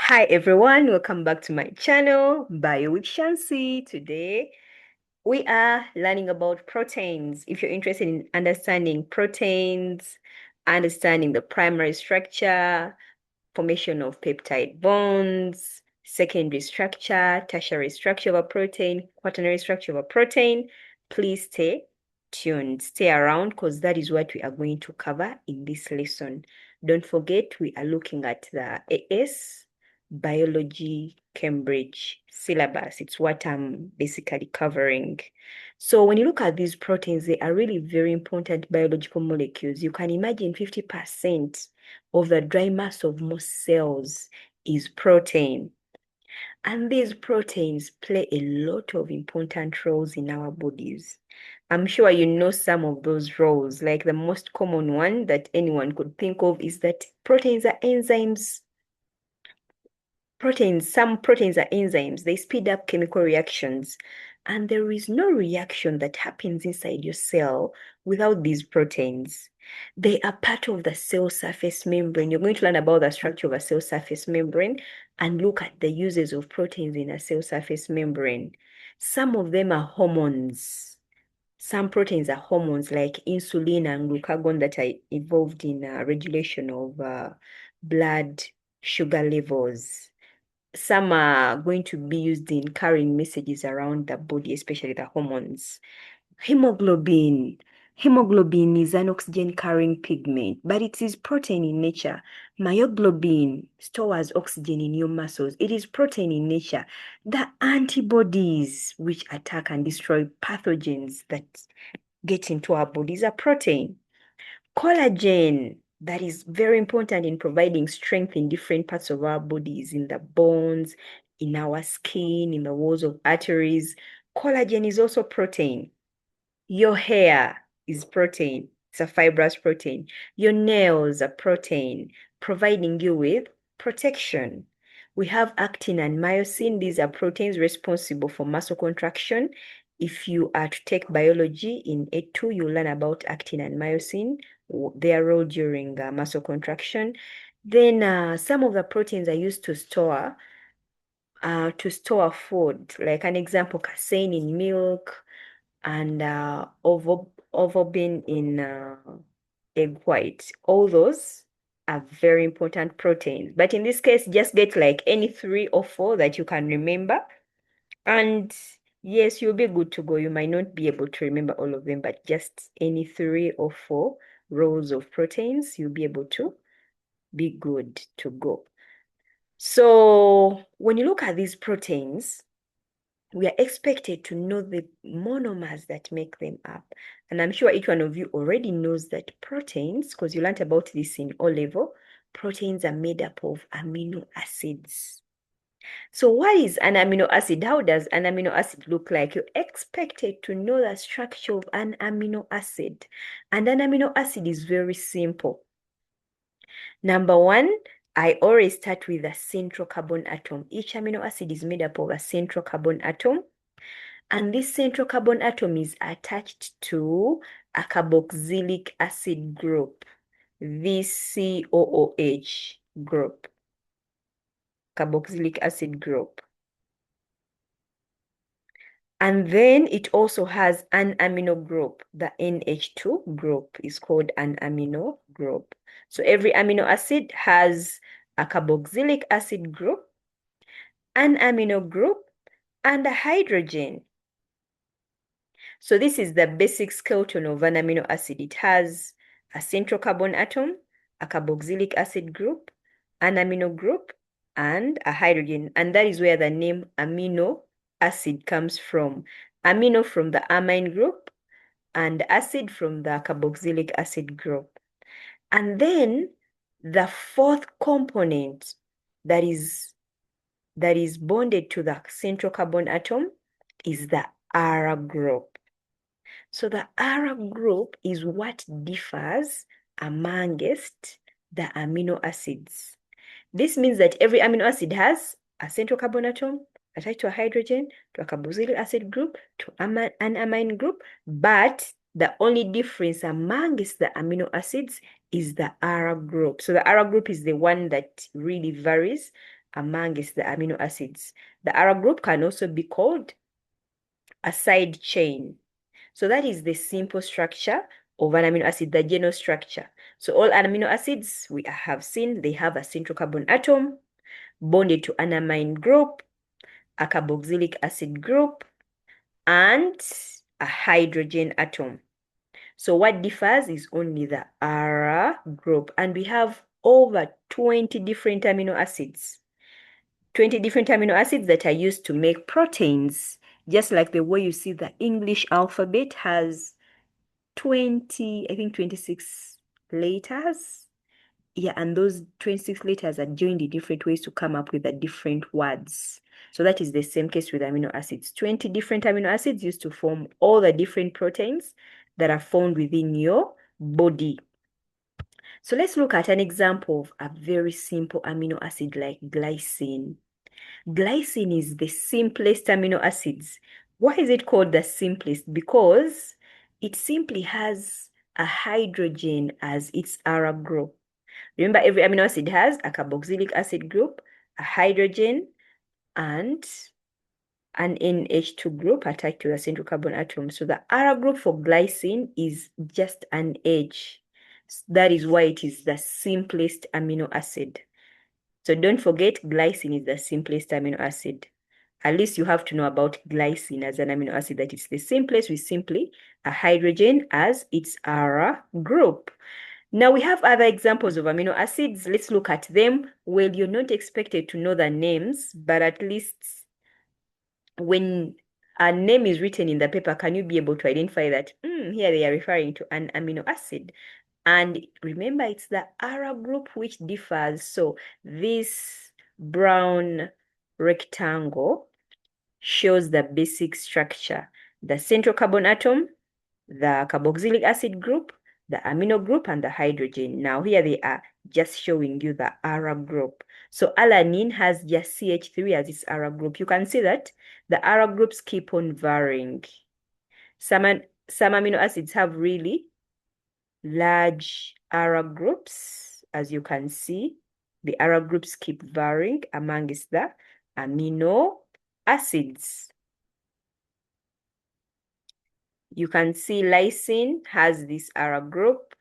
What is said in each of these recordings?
Hi everyone, welcome back to my channel, Bio with Shansi. Today we are learning about proteins. If you're interested in understanding proteins, understanding the primary structure, formation of peptide bonds, secondary structure, tertiary structure of a protein, quaternary structure of a protein, please stay tuned. Stay around because that is what we are going to cover in this lesson. Don't forget, we are looking at the AS Biology Cambridge syllabus. It's what I'm basically covering. So when you look at these proteins, they are really very important biological molecules. You can imagine 50% of the dry mass of most cells is protein. And these proteins play a lot of important roles in our bodies. I'm sure you know some of those roles, like the most common one that anyone could think of is that proteins are enzymes. Some proteins are enzymes. They speed up chemical reactions. And there is no reaction that happens inside your cell without these proteins. They are part of the cell surface membrane. You're going to learn about the structure of a cell surface membrane and look at the uses of proteins in a cell surface membrane. Some of them are hormones. Some proteins are hormones like insulin and glucagon that are involved in regulation of blood sugar levels. Some are going to be used in carrying messages around the body, especially the hormones. Hemoglobin. Hemoglobin is an oxygen-carrying pigment, but it is protein in nature. Myoglobin stores oxygen in your muscles. It is protein in nature. The antibodies which attack and destroy pathogens that get into our bodies are protein. Collagen, that is very important in providing strength in different parts of our bodies, in the bones, in our skin, in the walls of arteries. Collagen is also protein. Your hair is protein. It's a fibrous protein. Your nails are protein, providing you with protection. We have actin and myosin. These are proteins responsible for muscle contraction. If you are to take biology in A2, you'll learn about actin and myosin, their role during muscle contraction. Then some of the proteins are used to store food. Like an example, casein in milk and ovalbumin in egg white. All those are very important proteins. But in this case, just get like any 3 or 4 that you can remember. And yes, you'll be good to go. You might not be able to remember all of them, but just any 3 or 4 rows of proteins, you'll be able to be good to go. So when you look at these proteins, we are expected to know the monomers that make them up. And I'm sure each one of you already knows that proteins, because you learned about this in O-level, proteins are made up of amino acids. So what is an amino acid? How does an amino acid look like? You're expected to know the structure of an amino acid. And an amino acid is very simple. Number one, I always start with a central carbon atom. Each amino acid is made up of a central carbon atom. And this central carbon atom is attached to a carboxylic acid group, VCOOH group, carboxylic acid group. And then it also has an amino group. The NH2 group is called an amino group. So every amino acid has a carboxylic acid group, an amino group, and a hydrogen. So this is the basic skeleton of an amino acid. It has a central carbon atom, a carboxylic acid group, an amino group, and a hydrogen. And that is where the name amino acid comes from. Amino from the amine group and acid from the carboxylic acid group. And then the fourth component that is bonded to the central carbon atom is the R group. So the R group is what differs amongst the amino acids. This means that every amino acid has a central carbon atom attached to a hydrogen, to a carboxylic acid group, to an amine group, but the only difference amongst the amino acids is the R group. So the R group is the one that really varies amongst the amino acids. The R group can also be called a side chain. So that is the simple structure of an amino acid, the general structure. So all amino acids we have seen, they have a central carbon atom bonded to an amine group, a carboxylic acid group, and a hydrogen atom. So what differs is only the R group, and we have over 20 different amino acids. 20 different amino acids that are used to make proteins, just like the way you see the English alphabet has 20, I think 26 letters. Yeah, and those 26 letters are joined in different ways to come up with the different words. So that is the same case with amino acids. 20 different amino acids used to form all the different proteins that are found within your body. So let's look at an example of a very simple amino acid like glycine. Glycine is the simplest amino acids. Why is it called the simplest? Because it simply has a hydrogen as its R group. Remember, every amino acid has a carboxylic acid group, a hydrogen, and an NH2 group attached to the central carbon atom. So the R group for glycine is just an H. That is why it is the simplest amino acid. So don't forget, glycine is the simplest amino acid. At least you have to know about glycine as an amino acid, that it's the simplest with simply a hydrogen as its R group. Now we have other examples of amino acids. Let's look at them. Well, you're not expected to know the names, but at least when a name is written in the paper, can you be able to identify that here they are referring to an amino acid? And remember, it's the R group which differs. So this brown rectangle shows the basic structure: the central carbon atom, the carboxylic acid group, the amino group, and the hydrogen. Now here they are, just showing you the R group. So alanine has just CH3 as its R group. You can see that the R groups keep on varying. Some amino acids have really large R groups. As you can see, the R groups keep varying amongst the amino acids. You can see lysine has this R group.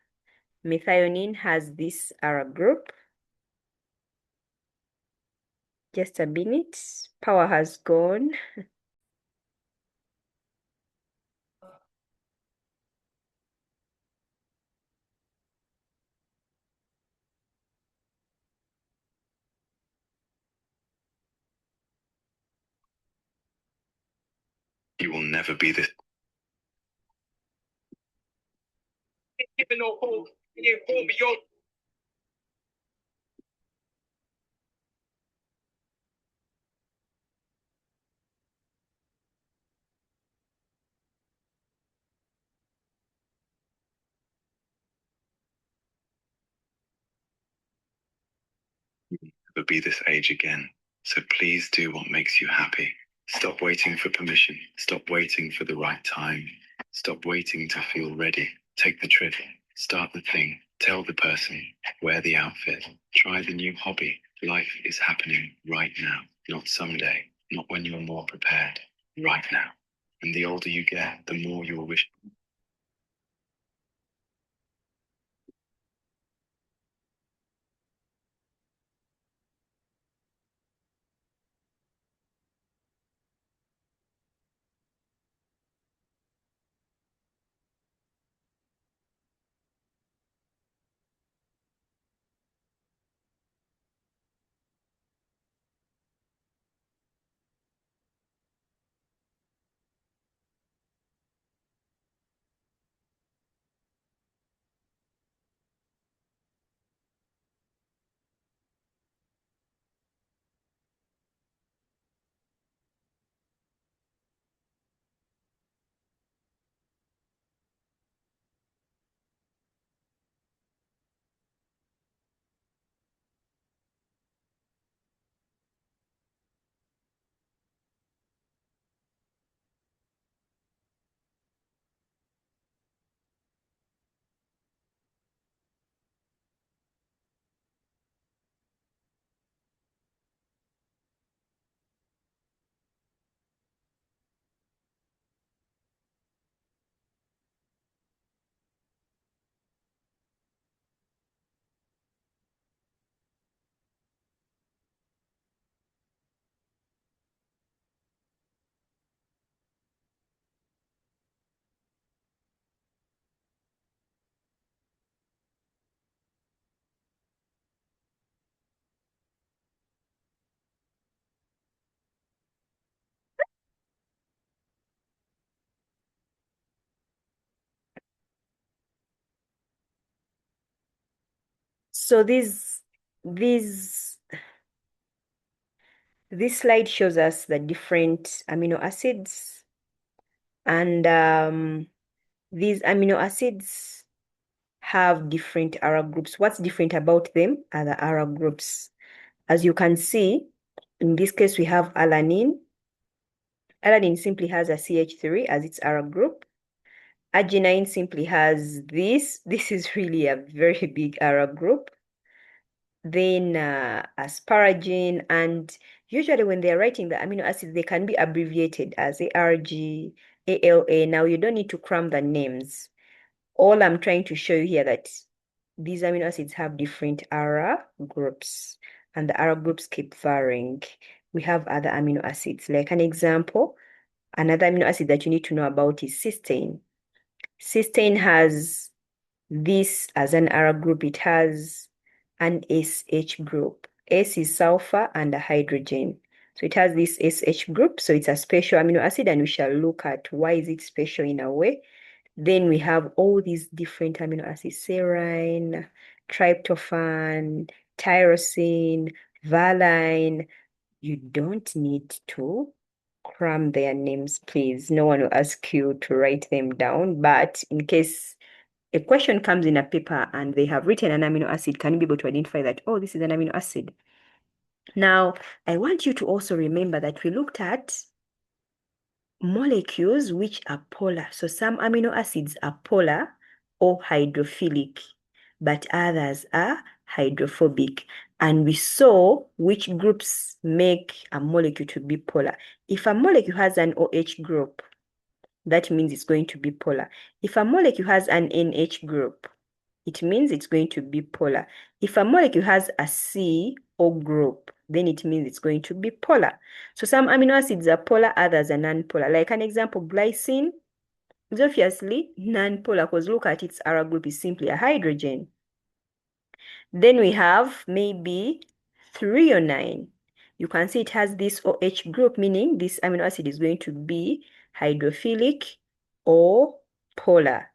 Methionine has this R group. Just a minute. Power has gone. You will never be this. Never be this age again. So please do what makes you happy. Stop waiting for permission. Stop waiting for the right time. Stop waiting to feel ready. Take the trip. Start the thing. Tell the person. Wear the outfit. Try the new hobby. Life is happening right now, not someday, not when you're more prepared. Right now. And the older you get, the more you'll wish. So this slide shows us the different amino acids, and these amino acids have different arar groups. What's different about them are the arar groups. As you can see, in this case, we have alanine. Alanine simply has a CH3 as its arar group. Arginine simply has this. This is really a very big arar group. Then asparagine, and usually when they're writing the amino acids, they can be abbreviated as ARG, ALA. Now you don't need to cram the names. All I'm trying to show you here that these amino acids have different arar groups, and the arar groups keep varying. We have other amino acids. Like an example, another amino acid that you need to know about is cysteine. Cysteine has this as an arar group. It has an SH group. S is sulfur and a hydrogen. So it has this SH group. So it's a special amino acid, and we shall look at why is it special in a way. Then we have all these different amino acids: serine, tryptophan, tyrosine, valine. You don't need to cram their names, please. No one will ask you to write them down. But in case a question comes in a paper and they have written an amino acid, can you be able to identify that, oh, this is an amino acid? Now, I want you to also remember that we looked at molecules which are polar. So some amino acids are polar or hydrophilic, but others are hydrophobic. And we saw which groups make a molecule to be polar. If a molecule has an OH group, that means it's going to be polar. If a molecule has an NH group, it means it's going to be polar. If a molecule has a CO group, then it means it's going to be polar. So some amino acids are polar, others are non-polar. Like an example, glycine is obviously non-polar because look at its arar group is simply a hydrogen. Then we have maybe threonine. You can see it has this OH group, meaning this amino acid is going to be hydrophilic or polar.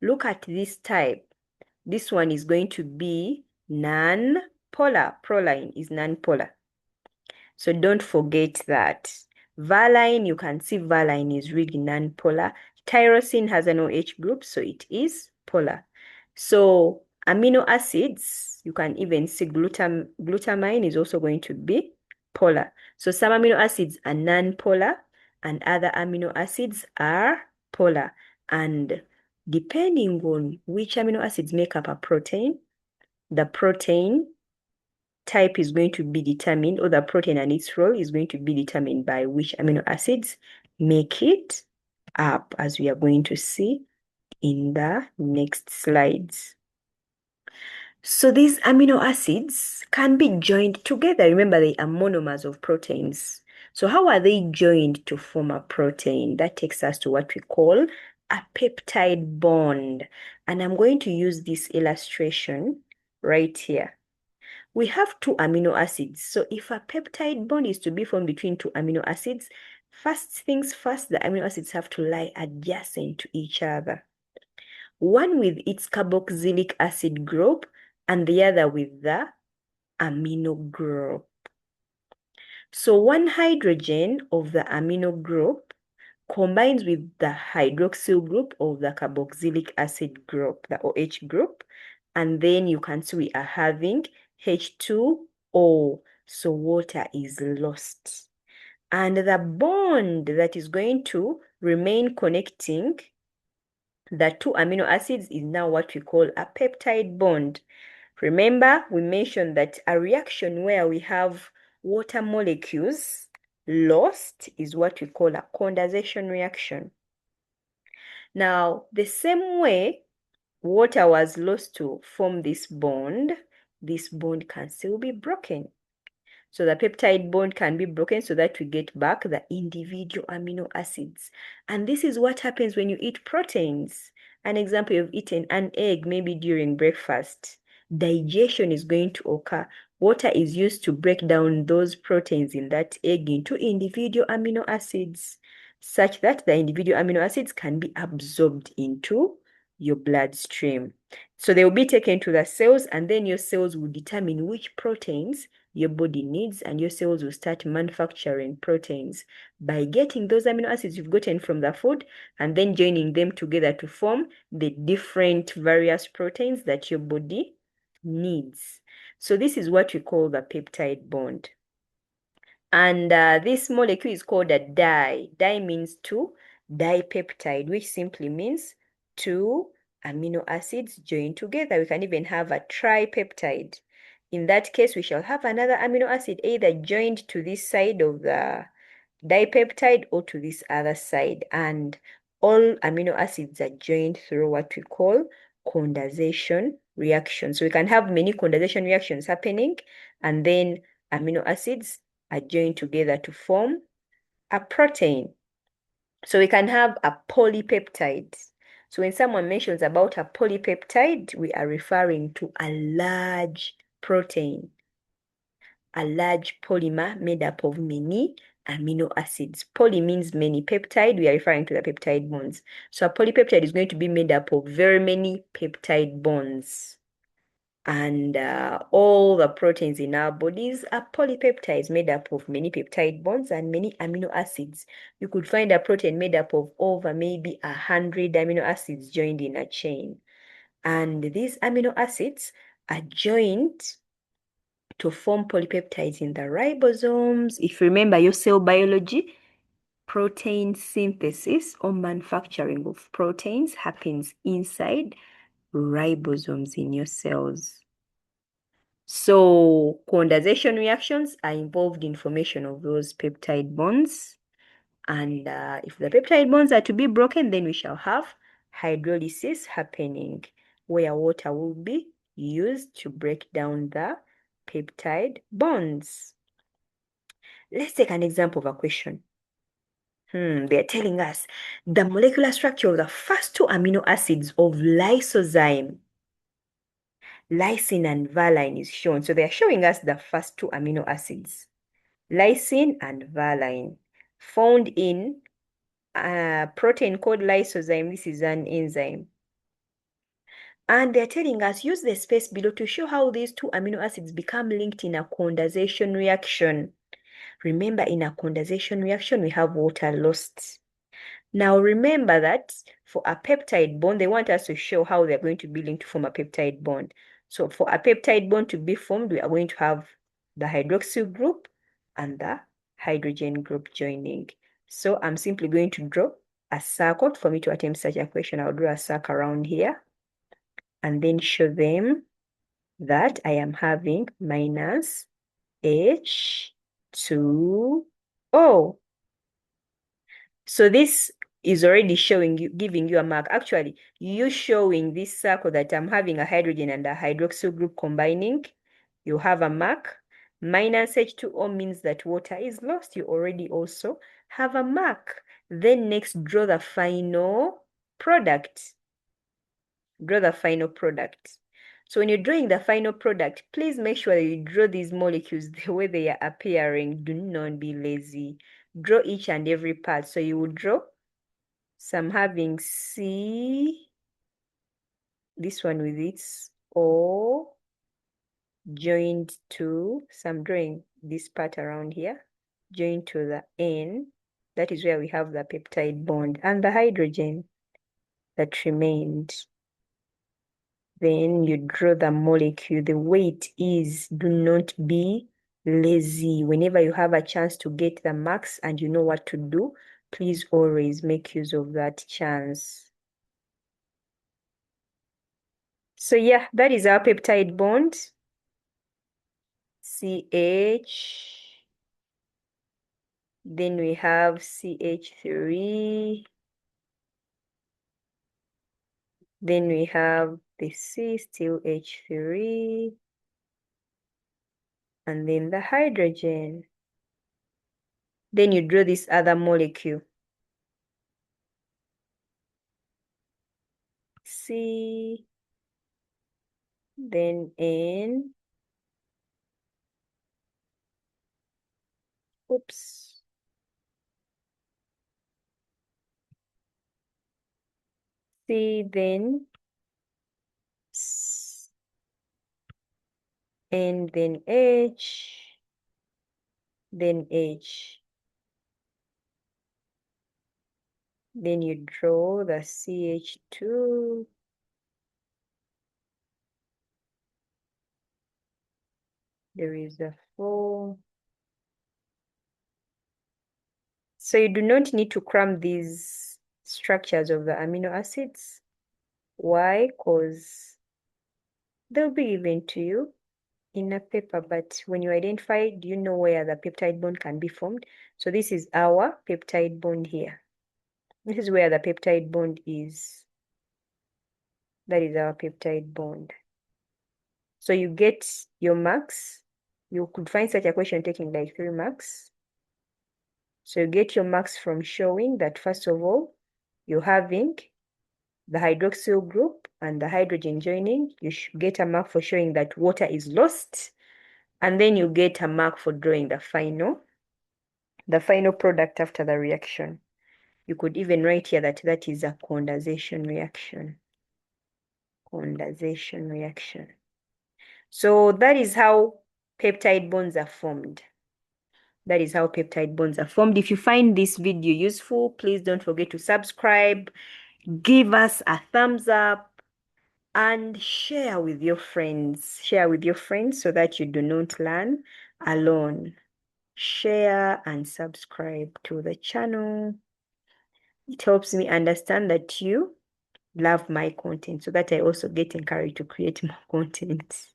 Look at this type. This one is going to be non-polar. Proline is non-polar. So don't forget that. Valine, you can see valine is really non-polar. Tyrosine has an OH group, so it is polar. So amino acids, you can even see glutamine is also going to be polar. So some amino acids are non-polar and other amino acids are polar. And depending on which amino acids make up a protein, the protein type is going to be determined, or the protein and its role is going to be determined by which amino acids make it up, as we are going to see in the next slides. So these amino acids can be joined together. Remember, they are monomers of proteins. So how are they joined to form a protein? That takes us to what we call a peptide bond. And I'm going to use this illustration right here. We have two amino acids. So if a peptide bond is to be formed between two amino acids, first things first, the amino acids have to lie adjacent to each other. One with its carboxylic acid group and the other with the amino group. So one hydrogen of the amino group combines with the hydroxyl group of the carboxylic acid group, the OH group, and then you can see we are having H2O, so water is lost. And the bond that is going to remain connecting the two amino acids is now what we call a peptide bond. Remember, we mentioned that a reaction where we have water molecules lost is what we call a condensation reaction. Now, the same way water was lost to form this bond can still be broken. So the peptide bond can be broken so that we get back the individual amino acids. And this is what happens when you eat proteins. An example, you've eaten an egg maybe during breakfast. Digestion is going to occur. Water is used to break down those proteins in that egg into individual amino acids, such that the individual amino acids can be absorbed into your bloodstream. So they will be taken to the cells, and then your cells will determine which proteins your body needs, and your cells will start manufacturing proteins by getting those amino acids you've gotten from the food and then joining them together to form the different various proteins that your body needs. So this is what we call the peptide bond. And this molecule is called a di. Di means two, dipeptide, which simply means two amino acids joined together. We can even have a tripeptide. In that case, we shall have another amino acid either joined to this side of the dipeptide or to this other side. And all amino acids are joined through what we call condensation reaction. So we can have many condensation reactions happening, and then amino acids are joined together to form a protein. So we can have a polypeptide. So when someone mentions about a polypeptide, we are referring to a large protein, a large polymer made up of many amino acids. Poly means many. Peptide, we are referring to the peptide bonds. So a polypeptide is going to be made up of very many peptide bonds. And all the proteins in our bodies are polypeptides made up of many peptide bonds and many amino acids. You could find a protein made up of over maybe 100 amino acids joined in a chain. And these amino acids are joined to form polypeptides in the ribosomes. If you remember your cell biology, protein synthesis or manufacturing of proteins happens inside ribosomes in your cells. So condensation reactions are involved in formation of those peptide bonds. And if the peptide bonds are to be broken, then we shall have hydrolysis happening, where water will be used to break down the peptide bonds. Let's take an example of a question. They're telling us the molecular structure of the first two amino acids of lysozyme, lysine and valine, is shown. So they're showing us the first two amino acids, lysine and valine, found in a protein called lysozyme. This is an enzyme. And they're telling us use the space below to show how these two amino acids become linked in a condensation reaction. Remember, in a condensation reaction, we have water lost. Now remember that for a peptide bond, they want us to show how they're going to be linked to form a peptide bond. So for a peptide bond to be formed, we are going to have the hydroxyl group and the hydrogen group joining. So I'm simply going to draw a circle. For me to attempt such a question, I'll draw a circle around here and then show them that I am having minus H2O. So this is already showing you, giving you a mark. Actually, you showing this circle that I'm having a hydrogen and a hydroxyl group combining, you have a mark. Minus H2O means that water is lost. You already also have a mark. Then next, draw the final product. Draw the final product. So when you're drawing the final product, please make sure that you draw these molecules the way they are appearing. Do not be lazy. Draw each and every part. So you will draw. So I'm having C, this one with its O joined to, so I'm drawing this part around here, joined to the N. That is where we have the peptide bond and the hydrogen that remained. Then you draw the molecule the way it is. Do not be lazy. Whenever you have a chance to get the marks and you know what to do, please always make use of that chance. So yeah, that is our peptide bond. CH. Then we have CH3. Then we have the C, still H3. And then the hydrogen. Then you draw this other molecule. C, then N. Oops. C, then N, then H, then H. Then you draw the CH2. There is a 4. So you do not need to cram these structures of the amino acids. Why? Because they'll be given to you in a paper, but when you identify, do you know where the peptide bond can be formed? So this is our peptide bond here. This is where the peptide bond is. That is our peptide bond. So you get your marks. You could find such a question taking like 3 marks. So you get your marks from showing that, first of all, you're having the hydroxyl group and the hydrogen joining. You should get a mark for showing that water is lost. And then you get a mark for drawing the final product after the reaction. You could even write here that that is a condensation reaction. Condensation reaction. So that is how peptide bonds are formed. That is how peptide bonds are formed. If you find this video useful, please don't forget to subscribe, give us a thumbs up, and share with your friends. Share with your friends so that you do not learn alone. Share and subscribe to the channel. It helps me understand that you love my content so that I also get encouraged to create more content.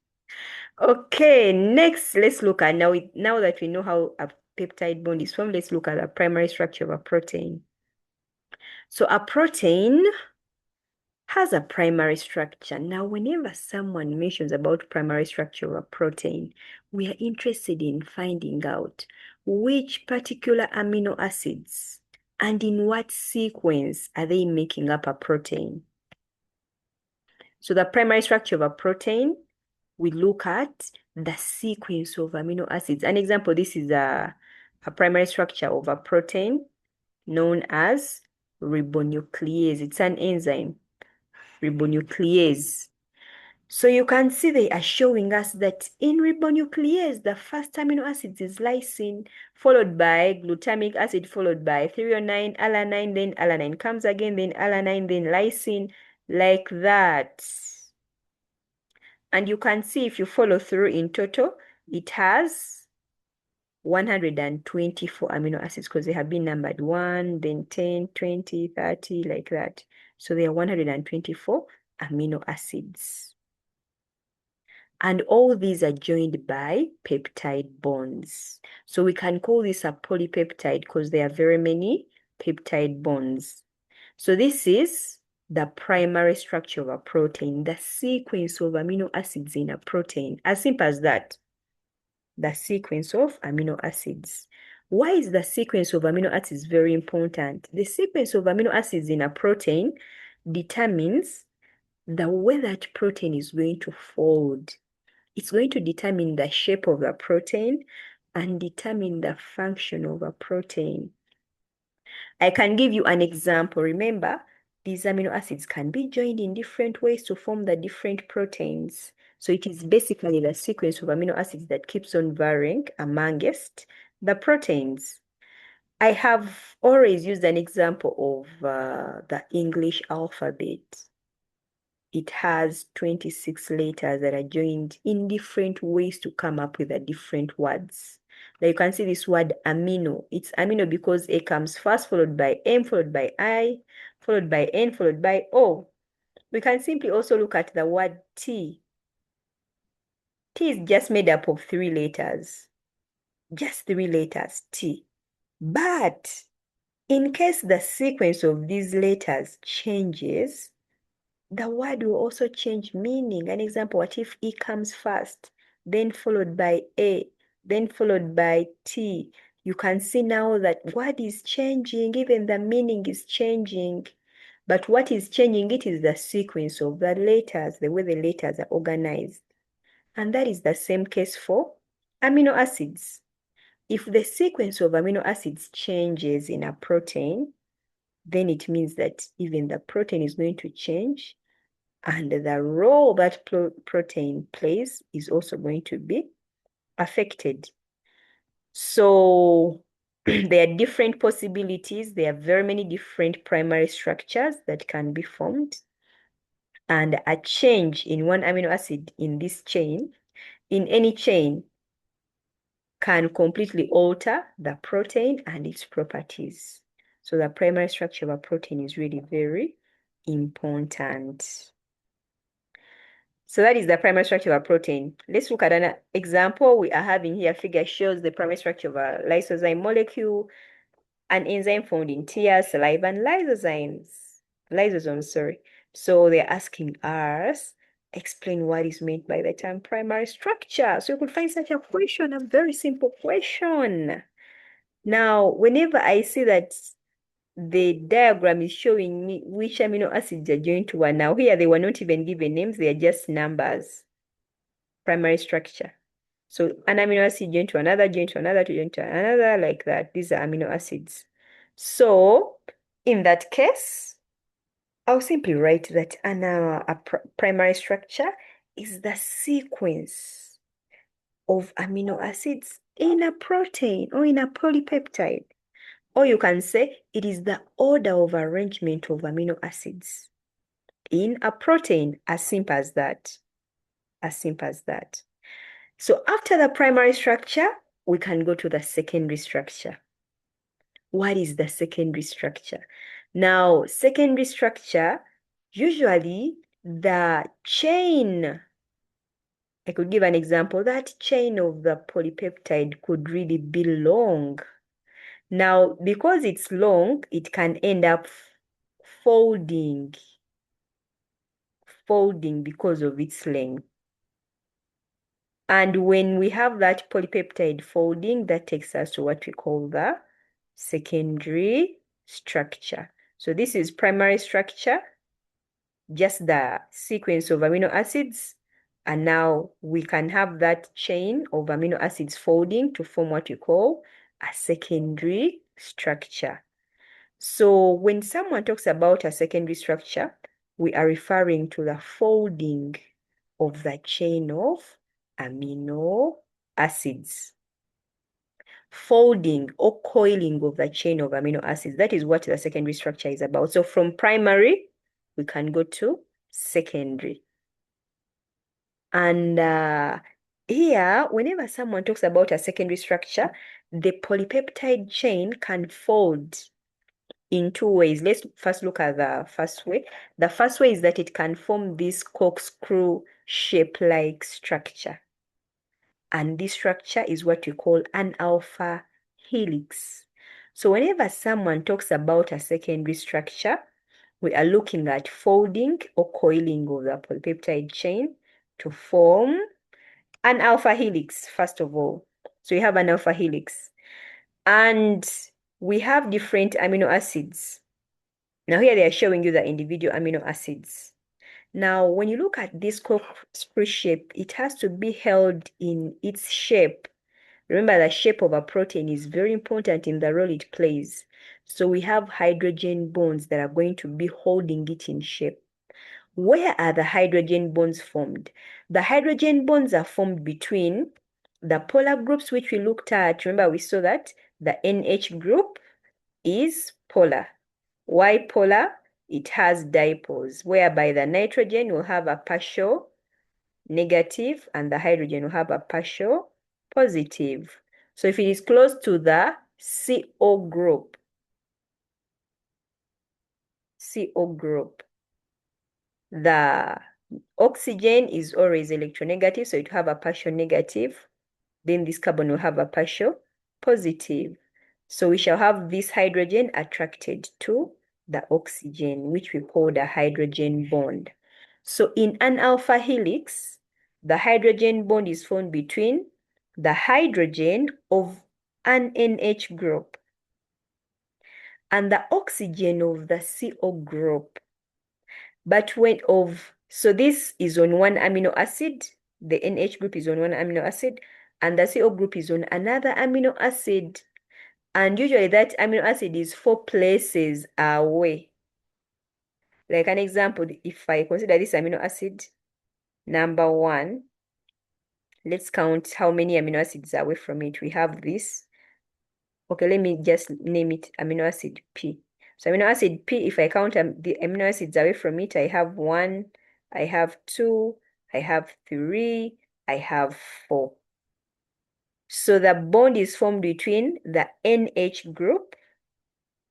Okay, next, let's look at now that we know how a peptide bond is formed, let's look at the primary structure of a protein. So a protein has a primary structure. Now, whenever someone mentions about primary structure of a protein, we are interested in finding out which particular amino acids and in what sequence are they making up a protein. So the primary structure of a protein, we look at the sequence of amino acids. An example, this is a primary structure of a protein known as ribonuclease. It's an enzyme, ribonuclease. So you can see they are showing us that in ribonuclease, the first amino acid is lysine, followed by glutamic acid, followed by threonine, alanine, then alanine comes again, then alanine, then lysine, like that. And you can see if you follow through in total, it has 124 amino acids because they have been numbered 1, then 10, 20, 30, like that. So there are 124 amino acids. And all these are joined by peptide bonds. So we can call this a polypeptide because there are very many peptide bonds. So this is the primary structure of a protein, the sequence of amino acids in a protein. As simple as that. The sequence of amino acids. Why is the sequence of amino acids very important? The sequence of amino acids in a protein determines the way that protein is going to fold. It's going to determine the shape of the protein and determine the function of a protein. I can give you an example. Remember, these amino acids can be joined in different ways to form the different proteins. So it is basically the sequence of amino acids that keeps on varying amongst the proteins. I have always used an example of the English alphabet. It has 26 letters that are joined in different ways to come up with the different words. Now you can see this word amino. It's amino because A comes first, followed by M, followed by I, followed by N, followed by O. We can simply also look at the word T. T is just made up of 3 letters. Just 3 letters, T. But in case the sequence of these letters changes, the word will also change meaning. An example, what if E comes first, then followed by A, then followed by T? You can see now that word is changing, even the meaning is changing. But what is changing, it is the sequence of the letters, the way the letters are organized. And that is the same case for amino acids. If the sequence of amino acids changes in a protein, then it means that even the protein is going to change And the role that protein plays is also going to be affected. So there are different possibilities. There are very many different primary structures that can be formed. And a change in one amino acid in this chain, in any chain, can completely alter the protein and its properties. So the primary structure of a protein is really very important. So that is the primary structure of a protein. Let's look at an example. We are having here a figure shows the primary structure of a lysozyme molecule, an enzyme found in tears, saliva, and lysosomes, sorry. So they're asking us, explain what is meant by the term primary structure. So you could find such a question, a very simple question. Now, whenever I see that the diagram is showing me which amino acids are joined to one. Now here they were not even given names, they are just numbers, primary structure. So an amino acid joined to another, joined to another, joined to another, like that. These are amino acids. So in that case, I'll simply write that primary structure is the sequence of amino acids in a protein or in a polypeptide. Or you can say it is the order of arrangement of amino acids in a protein, as simple as that. As simple as that. So after the primary structure, we can go to the secondary structure. What is the secondary structure? Now, secondary structure, usually the chain, I could give an example, that chain of the polypeptide could really be long. Now, because it's long, it can end up folding because of its length. And when we have that polypeptide folding, that takes us to what we call the secondary structure. So this is primary structure, just the sequence of amino acids. And now we can have that chain of amino acids folding to form what we call a secondary structure. So when someone talks about a secondary structure, we are referring to the folding of the chain of amino acids. Folding or coiling of the chain of amino acids. That is what the secondary structure is about. So from primary, we can go to secondary. And here, whenever someone talks about a secondary structure, the polypeptide chain can fold in two ways. Let's first look at the first way. The first way is that it can form this corkscrew shape-like structure. And this structure is what we call an alpha helix. So whenever someone talks about a secondary structure, we are looking at folding or coiling of the polypeptide chain to form an alpha helix, first of all. So we have an alpha helix. And we have different amino acids. Now here they are showing you the individual amino acids. Now, when you look at this corkscrew shape, it has to be held in its shape. Remember, the shape of a protein is very important in the role it plays. So we have hydrogen bonds that are going to be holding it in shape. Where are the hydrogen bonds formed? The hydrogen bonds are formed between the polar groups, which we looked at. Remember, we saw that the NH group is polar. Why polar? It has dipoles, whereby the nitrogen will have a partial negative and the hydrogen will have a partial positive. So if it is close to the CO group, the oxygen is always electronegative, so it will have a partial negative. Then this carbon will have a partial positive. So we shall have this hydrogen attracted to the oxygen, which we call the hydrogen bond. So in an alpha helix, the hydrogen bond is formed between the hydrogen of an NH group and the oxygen of the CO group. But so this is on one amino acid, the NH group is on one amino acid, and the CO group is on another amino acid. And usually that amino acid is 4 places away. Like an example, if I consider this amino acid number 1, let's count how many amino acids are away from it. We have this. Okay, let me just name it amino acid P. So amino acid P, if I count the amino acids away from it, I have 1, I have 2, I have 3, I have 4. So the bond is formed between the NH group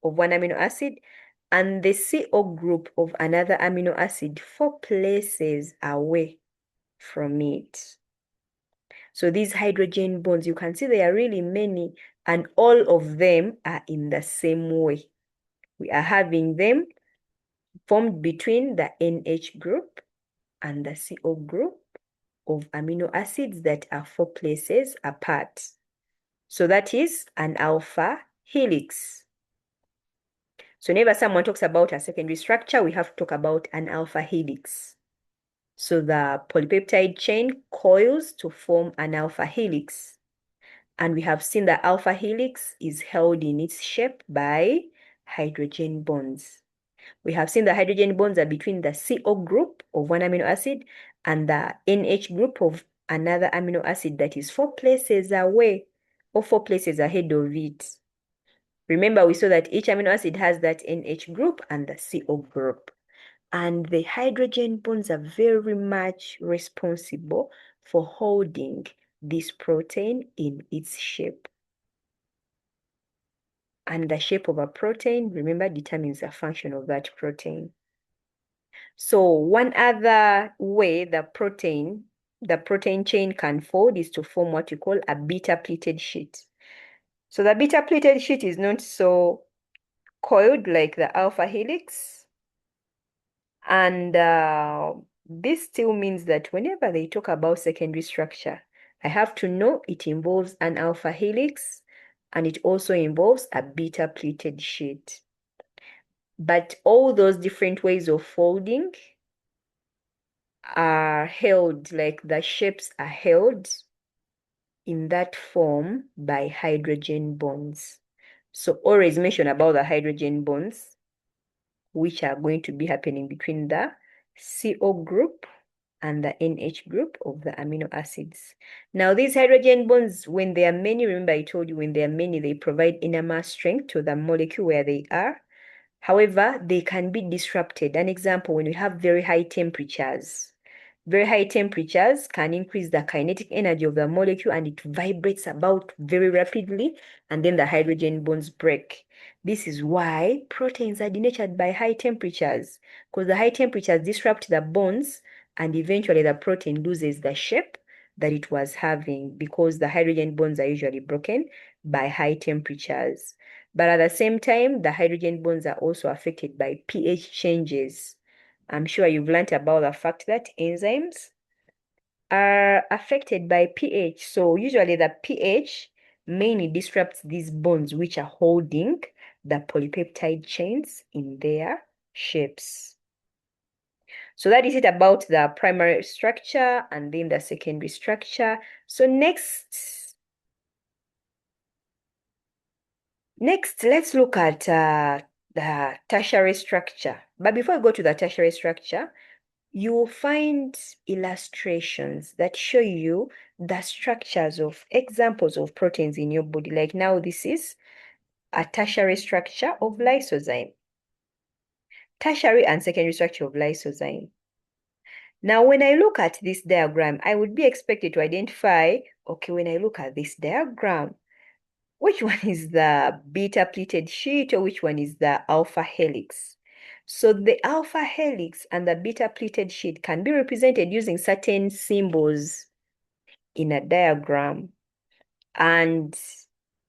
of one amino acid and the CO group of another amino acid 4 places away from it. So these hydrogen bonds, you can see there are really many, and all of them are in the same way. We are having them formed between the NH group and the CO group of amino acids that are 4 places apart. So that is an alpha helix. So whenever someone talks about a secondary structure, we have to talk about an alpha helix. So the polypeptide chain coils to form an alpha helix. And we have seen that alpha helix is held in its shape by hydrogen bonds. We have seen the hydrogen bonds are between the CO group of one amino acid and the NH group of another amino acid that is 4 places away or 4 places ahead of it. Remember, we saw that each amino acid has that NH group and the CO group. And the hydrogen bonds are very much responsible for holding this protein in its shape. And the shape of a protein, remember, determines the function of that protein. So one other way the protein chain can fold is to form what you call a beta-pleated sheet. So the beta-pleated sheet is not so coiled like the alpha helix. And this still means that whenever they talk about secondary structure, I have to know it involves an alpha helix and it also involves a beta-pleated sheet. But all those different ways of folding are held, like the shapes are held in that form by hydrogen bonds. So always mention about the hydrogen bonds, which are going to be happening between the CO group and the NH group of the amino acids. Now, these hydrogen bonds, when they are many, remember I told you when they are many, they provide inner mass strength to the molecule where they are. However, they can be disrupted. An example, when we have very high temperatures. Very high temperatures can increase the kinetic energy of the molecule and it vibrates about very rapidly, and then the hydrogen bonds break. This is why proteins are denatured by high temperatures, because the high temperatures disrupt the bonds and eventually the protein loses the shape that it was having because the hydrogen bonds are usually broken by high temperatures. But at the same time, the hydrogen bonds are also affected by pH changes. I'm sure you've learned about the fact that enzymes are affected by pH. So usually the pH mainly disrupts these bonds which are holding the polypeptide chains in their shapes. So that is it about the primary structure and then the secondary structure. So next, let's look at the tertiary structure. But before we go to the tertiary structure, you will find illustrations that show you the structures of examples of proteins in your body. Like now, this is a tertiary structure of lysozyme. Tertiary and secondary structure of lysozyme. Now, when I look at this diagram, I would be expected to identify, okay, when I look at this diagram, which one is the beta-pleated sheet or which one is the alpha helix? So the alpha helix and the beta-pleated sheet can be represented using certain symbols in a diagram. And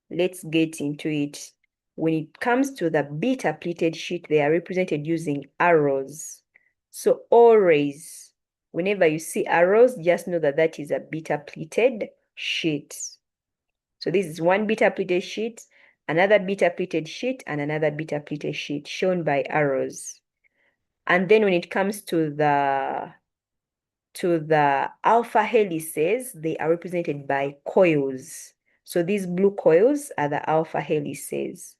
let's get into it. When it comes to the beta-pleated sheet, they are represented using arrows. So always, whenever you see arrows, just know that that is a beta-pleated sheet. So this is one beta-pleated sheet, another beta-pleated sheet, and another beta-pleated sheet shown by arrows. And then when it comes to the alpha helices, they are represented by coils. So these blue coils are the alpha helices.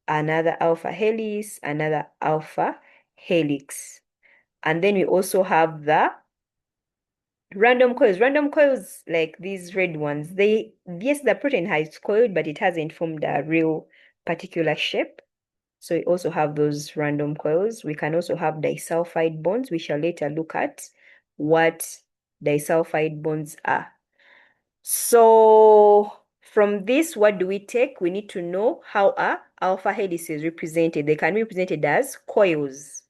Another alpha helix, another alpha helix. And then we also have the random coils. Random coils, like these red ones, yes, the protein has coiled, but it hasn't formed a real particular shape. So we also have those random coils. We can also have disulfide bonds. We shall later look at what disulfide bonds are. So from this, what do we take? We need to know how are alpha helices represented. They can be represented as coils.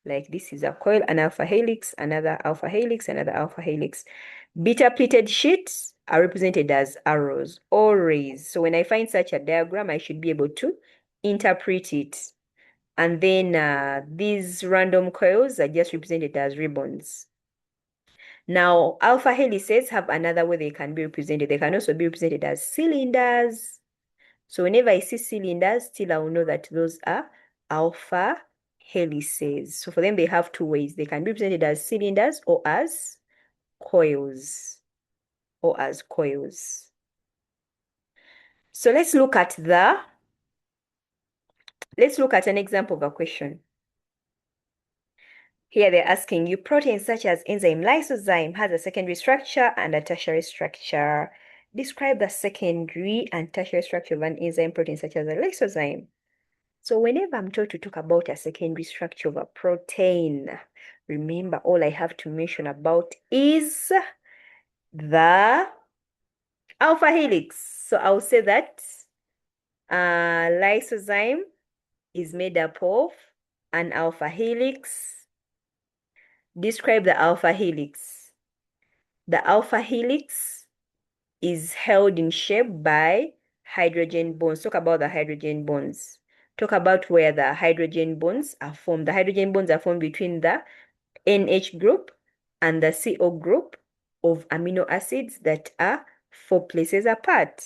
Like this is a coil, an alpha helix, another alpha helix, another alpha helix. Beta pleated sheets are represented as arrows or rays. So when I find such a diagram, I should be able to interpret it. And then these random coils are just represented as ribbons. Now, alpha helices have another way they can be represented. They can also be represented as cylinders. So whenever I see cylinders, still I will know that those are alpha helices. So for them, they have two ways. They can be represented as cylinders or as coils. So let's look at an example of a question. Here they're asking you, proteins such as enzyme lysozyme has a secondary structure and a tertiary structure. Describe the secondary and tertiary structure of an enzyme protein such as a lysozyme. So whenever I'm told to talk about a secondary structure of a protein, remember all I have to mention about is the alpha helix. So I'll say that lysozyme is made up of an alpha helix. Describe the alpha helix. The alpha helix is held in shape by hydrogen bonds. Talk about the hydrogen bonds. Talk about where the hydrogen bonds are formed. The hydrogen bonds are formed between the NH group and the CO group of amino acids that are 4 places apart.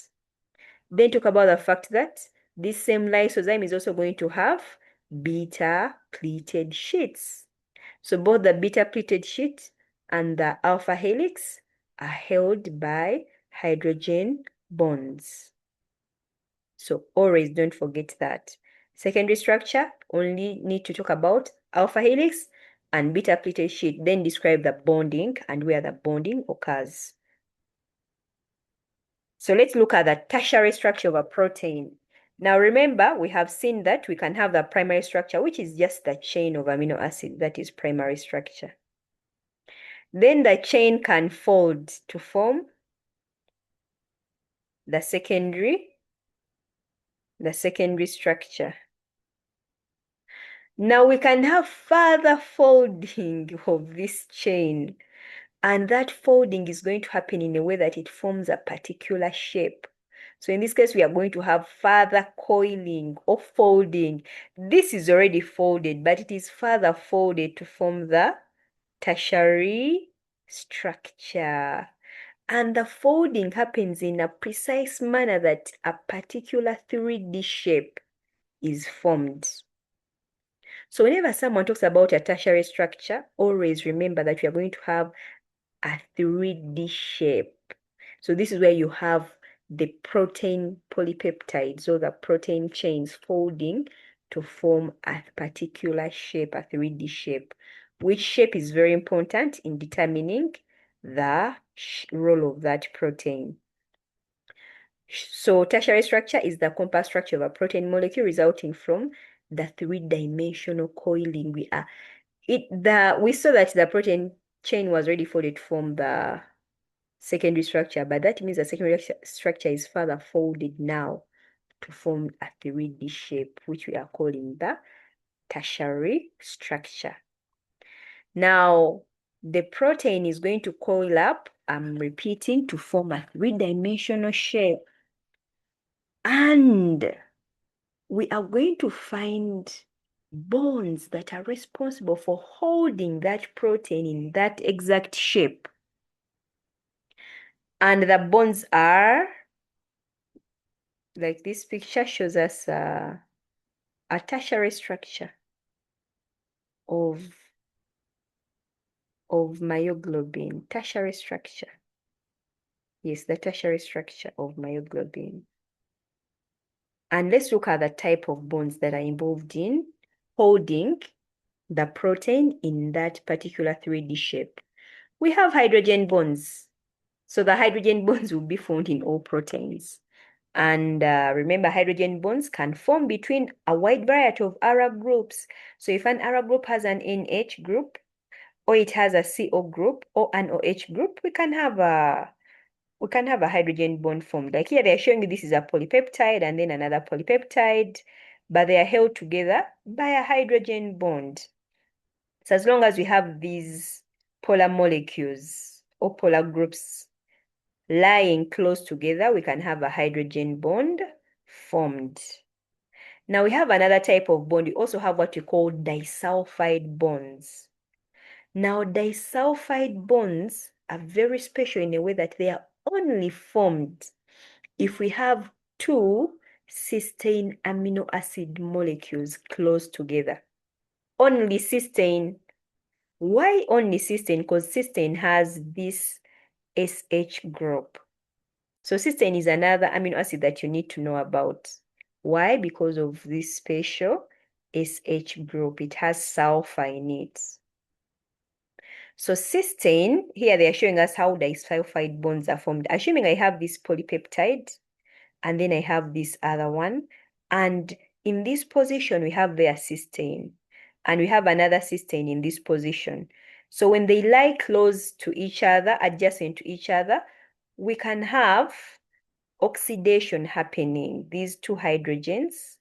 Then talk about the fact that this same lysozyme is also going to have beta pleated sheets. So both the beta pleated sheet and the alpha helix are held by hydrogen bonds. So always don't forget that. Secondary structure, only need to talk about alpha helix and beta pleated sheet, then describe the bonding and where the bonding occurs. So let's look at the tertiary structure of a protein. Now remember, we have seen that we can have the primary structure, which is just the chain of amino acids, that is primary structure. Then the chain can fold to form the secondary structure. Now we can have further folding of this chain, and that folding is going to happen in a way that it forms a particular shape. So in this case, we are going to have further coiling or folding. This is already folded, but it is further folded to form the tertiary structure. And the folding happens in a precise manner that a particular 3D shape is formed. So whenever someone talks about a tertiary structure, always remember that we are going to have a 3D shape. So this is where you have the protein polypeptides or the protein chains folding to form a particular shape, a 3D shape, which shape is very important in determining the role of that protein. So tertiary structure is the compact structure of a protein molecule resulting from the 3-dimensional coiling. We saw that the protein chain was already folded from the secondary structure, but that means the secondary structure is further folded now to form a 3D shape, which we are calling the tertiary structure. Now, the protein is going to coil up, I'm repeating, to form a 3-dimensional shape. And we are going to find bonds that are responsible for holding that protein in that exact shape. And the bonds are, like this picture shows us a tertiary structure of myoglobin. Tertiary structure. Yes, the tertiary structure of myoglobin. And let's look at the type of bonds that are involved in holding the protein in that particular 3D shape. We have hydrogen bonds. So the hydrogen bonds will be found in all proteins. And remember, hydrogen bonds can form between a wide variety of Arab groups. So if an Arab group has an NH group, or it has a CO group, or an OH group, we can have a hydrogen bond formed. Like here, they're showing you this is a polypeptide and then another polypeptide, but they are held together by a hydrogen bond. So as long as we have these polar molecules or polar groups lying close together, we can have a hydrogen bond formed. Now we have another type of bond. We also have what we call disulfide bonds. Now disulfide bonds are very special in a way that they are only formed if we have two cysteine amino acid molecules close together. Only cysteine. Why only cysteine? Because cysteine has this SH group. So cysteine is another amino acid that you need to know about. Why? Because of this special SH group. It has sulfur in it. So cysteine, here they are showing us how disulfide bonds are formed. Assuming I have this polypeptide, and then I have this other one, and in this position, we have their cysteine, and we have another cysteine in this position. So when they lie close to each other, adjacent to each other, we can have oxidation happening. These two hydrogens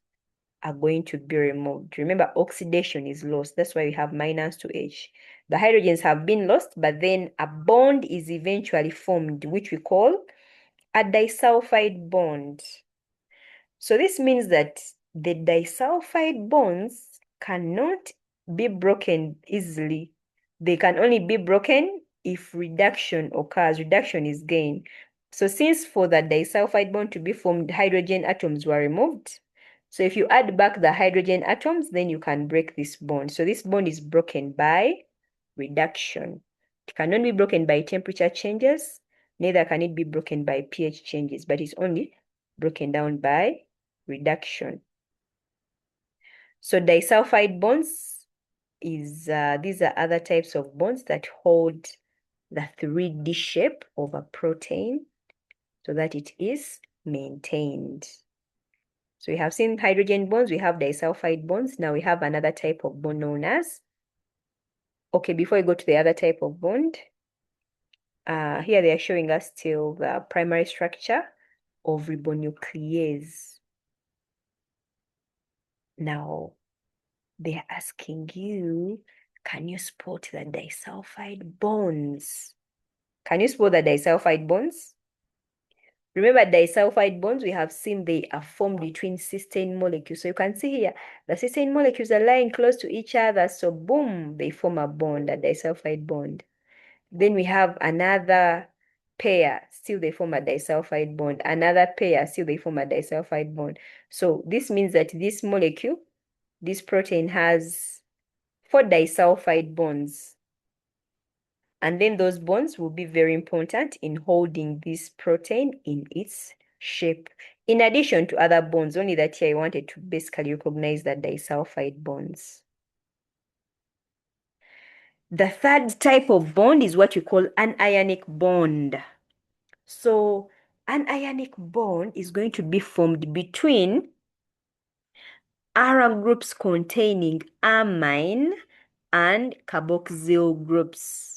are going to be removed. Remember, oxidation is lost. That's why we have -2H. The hydrogens have been lost, but then a bond is eventually formed, which we call a disulfide bond. So this means that the disulfide bonds cannot be broken easily. They can only be broken if reduction occurs. Reduction is gain. So since for the disulfide bond to be formed, hydrogen atoms were removed. So if you add back the hydrogen atoms, then you can break this bond. So this bond is broken by reduction. It cannot be broken by temperature changes, neither can it be broken by pH changes, but it's only broken down by reduction. So disulfide bonds is these are other types of bonds that hold the 3D shape of a protein so that it is maintained. So we have seen hydrogen bonds, we have disulfide bonds. Now we have another type of bond known as, okay, before we go to the other type of bond, here they are showing us still the primary structure of ribonuclease. Now, they are asking you, can you spot the disulfide bonds? Can you spot the disulfide bonds? Remember, disulfide bonds, we have seen they are formed between cysteine molecules. So you can see here, the cysteine molecules are lying close to each other. So boom, they form a bond, a disulfide bond. Then we have another pair, still they form a disulfide bond. Another pair, still they form a disulfide bond. So this means that this molecule, this protein has 4 disulfide bonds. And then those bonds will be very important in holding this protein in its shape. In addition to other bonds, only that here I wanted to basically recognize the disulfide bonds. The third type of bond is what we call an ionic bond. So an ionic bond is going to be formed between aryl groups containing amine and carboxyl groups.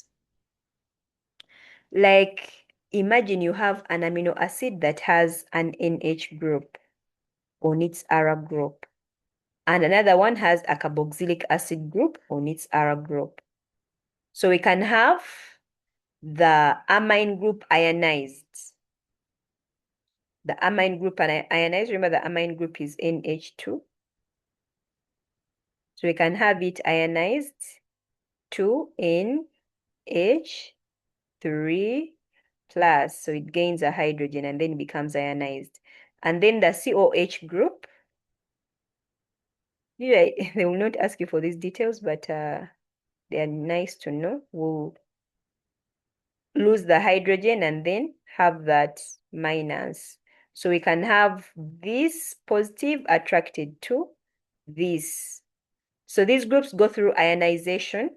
Like, imagine you have an amino acid that has an NH group on its aryl group, and another one has a carboxylic acid group on its aryl group. So we can have the amine group ionized. The amine group ionized, remember the amine group is NH2. So we can have it ionized to NH3 plus. So it gains a hydrogen and then becomes ionized. And then the COH group, yeah, they will not ask you for these details, but they are nice to know. We'll lose the hydrogen and then have that minus. So we can have this positive attracted to this. So these groups go through ionization,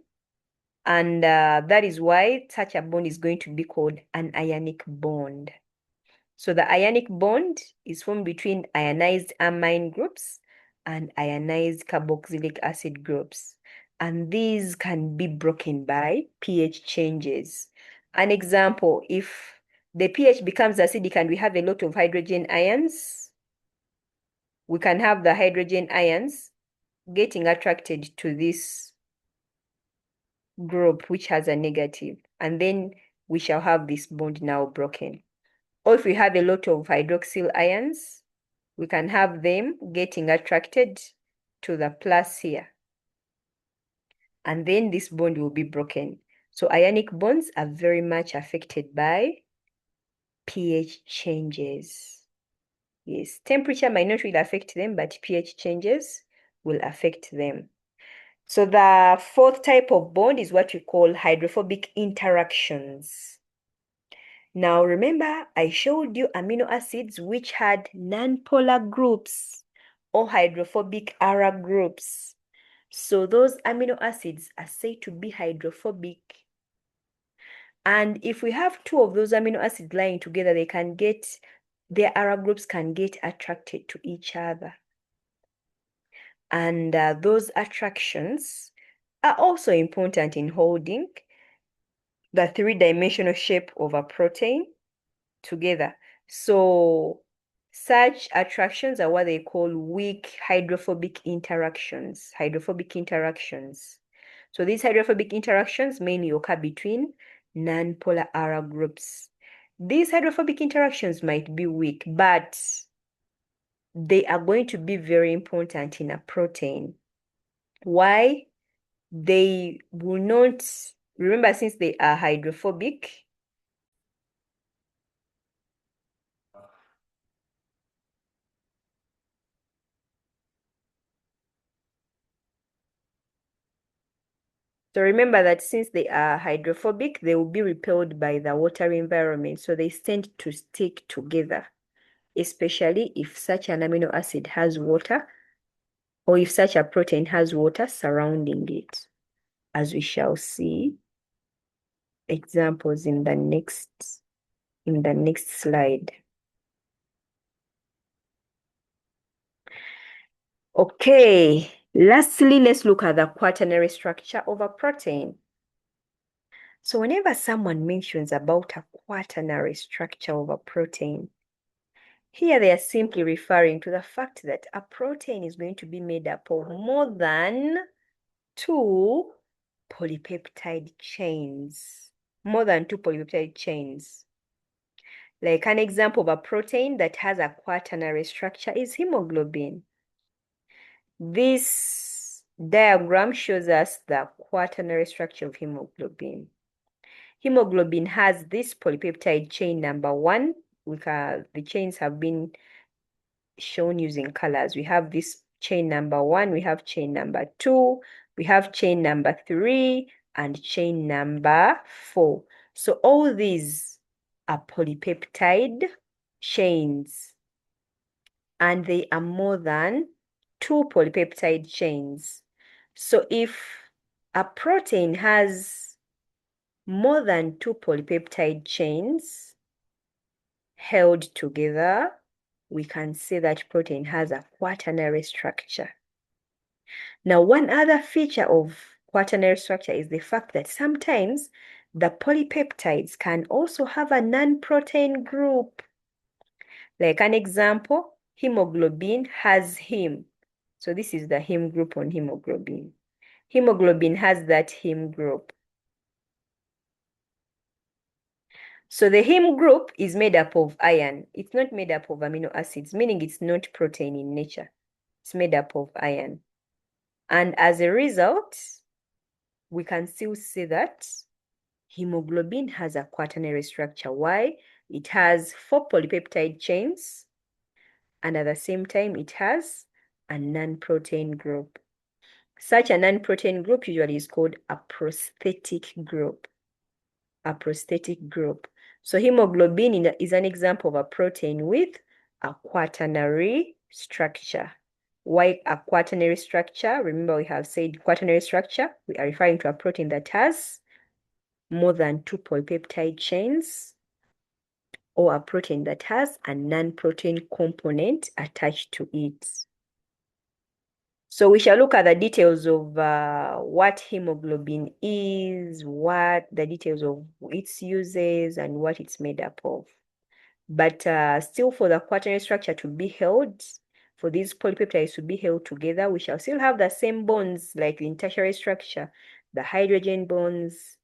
and that is why such a bond is going to be called an ionic bond. So the ionic bond is formed between ionized amine groups and ionized carboxylic acid groups. And these can be broken by pH changes. An example, if the pH becomes acidic and we have a lot of hydrogen ions, we can have the hydrogen ions getting attracted to this group which has a negative, and then we shall have this bond now broken. Or if we have a lot of hydroxyl ions, we can have them getting attracted to the plus here, and then this bond will be broken. So ionic bonds are very much affected by pH changes. Yes, temperature might not really affect them, but pH changes will affect them. So the fourth type of bond is what we call hydrophobic interactions. Now remember, I showed you amino acids which had nonpolar groups or hydrophobic ara groups. So those amino acids are said to be hydrophobic. And if we have two of those amino acids lying together, their ara groups can get attracted to each other. And those attractions are also important in holding the three-dimensional shape of a protein together. So such attractions are what they call weak hydrophobic interactions. Hydrophobic interactions. So these hydrophobic interactions mainly occur between nonpolar ara groups. These hydrophobic interactions might be weak, but they are going to be very important in a protein. Why? They will not, remember, since they are hydrophobic, so remember that since they are hydrophobic, they will be repelled by the water environment. So they tend to stick together, especially if such an amino acid has water, or if such a protein has water surrounding it, as we shall see examples in the next slide. Okay, lastly, let's look at the quaternary structure of a protein. So whenever someone mentions about a quaternary structure of a protein, here they are simply referring to the fact that a protein is going to be made up of more than two polypeptide chains. More than two polypeptide chains. Like an example of a protein that has a quaternary structure is hemoglobin. This diagram shows us the quaternary structure of hemoglobin. Hemoglobin has this polypeptide chain number 1. The chains have been shown using colors. We have this chain number 1, we have chain number 2, we have chain number 3, and chain number 4. So all these are polypeptide chains, and they are more than two polypeptide chains. So if a protein has more than two polypeptide chains held together, we can say that protein has a quaternary structure. Now, one other feature of quaternary structure is the fact that sometimes the polypeptides can also have a non-protein group. Like an example, hemoglobin has heme. So this is the heme group on hemoglobin. Hemoglobin has that heme group. So the heme group is made up of iron. It's not made up of amino acids, meaning it's not protein in nature. It's made up of iron. And as a result, we can still say that hemoglobin has a quaternary structure. Why? It has 4 polypeptide chains, and at the same time, it has a non-protein group. Such a non-protein group usually is called a prosthetic group. A prosthetic group. So hemoglobin is an example of a protein with a quaternary structure. Why a quaternary structure? Remember, we have said quaternary structure. We are referring to a protein that has more than 2 polypeptide chains, or a protein that has a non-protein component attached to it. So we shall look at the details of what hemoglobin is, what the details of its uses, and what it's made up of. But still, for the quaternary structure to be held, for these polypeptides to be held together, we shall still have the same bonds like in tertiary structure, the hydrogen bonds,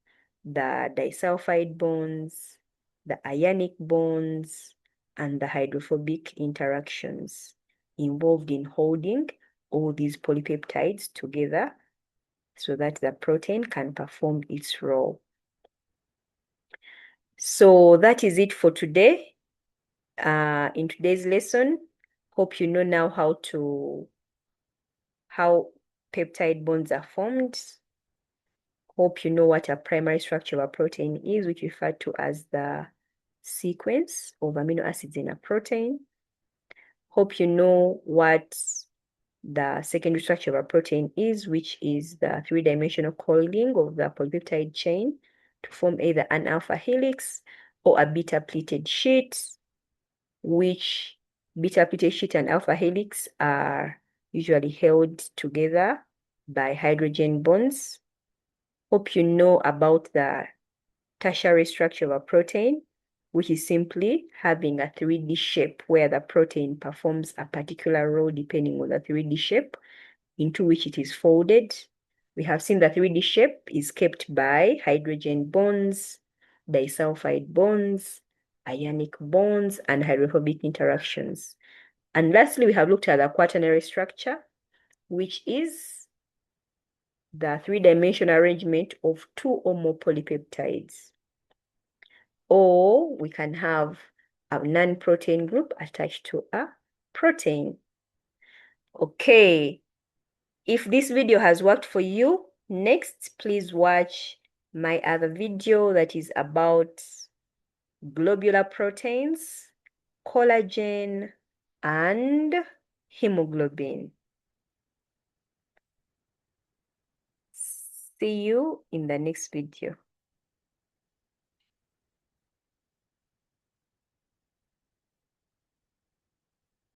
the disulfide bonds, the ionic bonds, and the hydrophobic interactions involved in holding all these polypeptides together so that the protein can perform its role. So that is it for today. In today's lesson, hope you know now how peptide bonds are formed. Hope you know what a primary structure of a protein is, which we refer to as the sequence of amino acids in a protein. Hope you know what the secondary structure of a protein is, which is the three-dimensional coiling of the polypeptide chain to form either an alpha helix or a beta pleated sheet, which beta pleated sheet and alpha helix are usually held together by hydrogen bonds. Hope you know about the tertiary structure of a protein, which is simply having a 3D shape where the protein performs a particular role depending on the 3D shape into which it is folded. We have seen the 3D shape is kept by hydrogen bonds, disulfide bonds, ionic bonds, and hydrophobic interactions. And lastly, we have looked at the quaternary structure, which is the three-dimensional arrangement of 2 or more polypeptides. Or we can have a non-protein group attached to a protein. Okay, if this video has worked for you, next please watch my other video that is about globular proteins, collagen, and hemoglobin. See you in the next video.